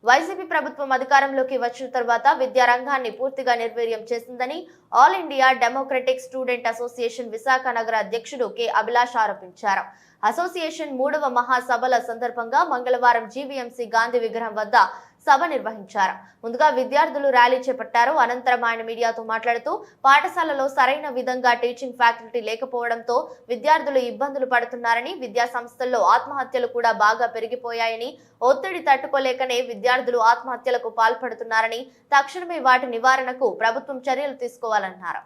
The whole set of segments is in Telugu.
వైసీపీ ప్రభుత్వం అధికారంలోకి వచ్చిన తర్వాత విద్యారంగాన్ని పూర్తిగా నిర్వీర్యం చేసిందని all India democratic student association Visakha నగర అధ్యక్షుడు కె అభిలాష్ ఆరోపించారు. అసోసియేషన్ 3వ మహాసభల సందర్భంగా మంగళవారం జీవీఎంసీ గాంధీ విగ్రహం వద్ద సభ నిర్వహించారు. ముందుగా విద్యార్థులు ర్యాలీ చేపట్టారు. అనంతరం ఆయన మీడియాతో మాట్లాడుతూ పాఠశాలలో సరైన విధంగా టీచింగ్ ఫ్యాకల్టీ లేకపోవడంతో విద్యార్థులు ఇబ్బందులు పడుతున్నారని, విద్యా సంస్థల్లో ఆత్మహత్యలు కూడా బాగా పెరిగిపోయాయని, ఒత్తిడి తట్టుకోలేకనే విద్యార్థులు ఆత్మహత్యలకు పాల్పడుతున్నారని, తక్షణమే వాటి నివారణకు ప్రభుత్వం చర్యలు తీసుకోవాలన్నారు.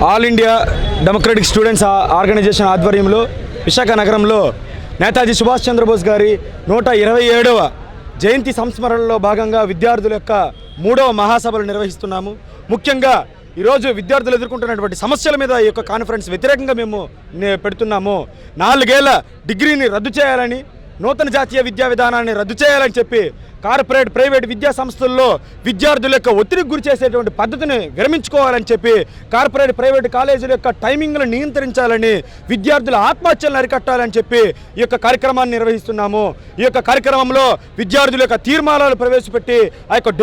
All India democratic students organization ఆధ్వర్యంలో విశాఖ నగరంలో నేతాజీ సుభాష్ చంద్రబోస్ గారి 127వ జయంతి సంస్మరణలో భాగంగా విద్యార్థుల యొక్క 3వ మహాసభలు నిర్వహిస్తున్నాము. ముఖ్యంగా ఈరోజు విద్యార్థులు ఎదుర్కొంటున్నటువంటి సమస్యల మీద ఈ యొక్క కాన్ఫరెన్స్ వ్యతిరేకంగా మేము పెడుతున్నాము. 4 ఏళ్ల డిగ్రీని రద్దు చేయాలని, నూతన జాతీయ విద్యా విధానాన్ని రద్దు చేయాలని చెప్పి కార్పొరేట్ ప్రైవేట్ విద్యా సంస్థల్లో విద్యార్థుల యొక్క ఒత్తిడికి గురి చేసేటువంటి పద్ధతిని విరమించుకోవాలని చెప్పి, కార్పొరేట్ ప్రైవేట్ కాలేజీల యొక్క టైమింగ్లను నియంత్రించాలని, విద్యార్థుల ఆత్మహత్యలను అరికట్టాలని చెప్పి ఈ యొక్క కార్యక్రమాన్ని నిర్వహిస్తున్నాము. ఈ యొక్క కార్యక్రమంలో విద్యార్థుల యొక్క తీర్మానాలు ప్రవేశపెట్టి ఆ యొక్క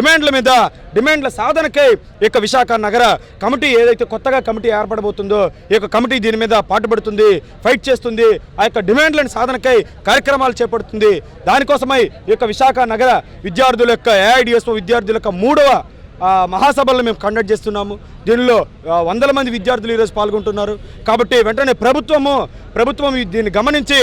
డిమాండ్ల సాధనకై ఈ యొక్క విశాఖ నగర కమిటీ ఏదైతే కొత్తగా కమిటీ ఏర్పడబోతుందో ఈ యొక్క కమిటీ దీని మీద పాటుపడుతుంది, ఫైట్ చేస్తుంది. ఆ యొక్క డిమాండ్లను సాధనకై కార్యక్రమాలు చేపడుతుంది. దానికోసమై ఈ యొక్క విశాఖ నగర విద్యార్థుల యొక్క ఏఐడిఎస్ఓ విద్యార్థుల యొక్క 3వ మహాసభలను మేము కండక్ట్ చేస్తున్నాము. దీనిలో వందల మంది విద్యార్థులు ఈరోజు పాల్గొంటున్నారు. కాబట్టి వెంటనే ప్రభుత్వం దీన్ని గమనించి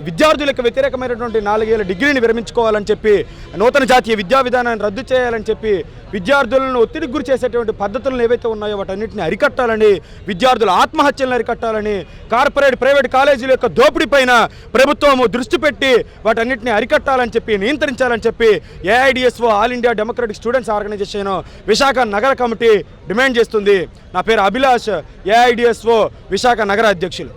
విద్యార్థులకు వ్యతిరేకమైనటువంటి 4 ఏళ్ల డిగ్రీని విరమించుకోవాలని చెప్పి, నూతన జాతీయ విద్యా విధానాన్ని రద్దు చేయాలని చెప్పి, విద్యార్థులను ఒత్తిడికి గురి చేసేటువంటి పద్ధతులను ఏవైతే ఉన్నాయో వాటన్నిటిని అరికట్టాలని, విద్యార్థుల ఆత్మహత్యలను అరికట్టాలని, కార్పొరేట్ ప్రైవేట్ కాలేజీల యొక్క దోపిడీ పైన ప్రభుత్వము దృష్టి పెట్టి వాటన్నిటిని అరికట్టాలని చెప్పి, నియంత్రించాలని చెప్పి AIDSO all India democratic students organisation Visakha నగర కమిటీ డిమాండ్ చేస్తుంది. నా పేరు అభిలాష్, ఏఐడిఎస్ఓ విశాఖ నగర అధ్యక్షులు.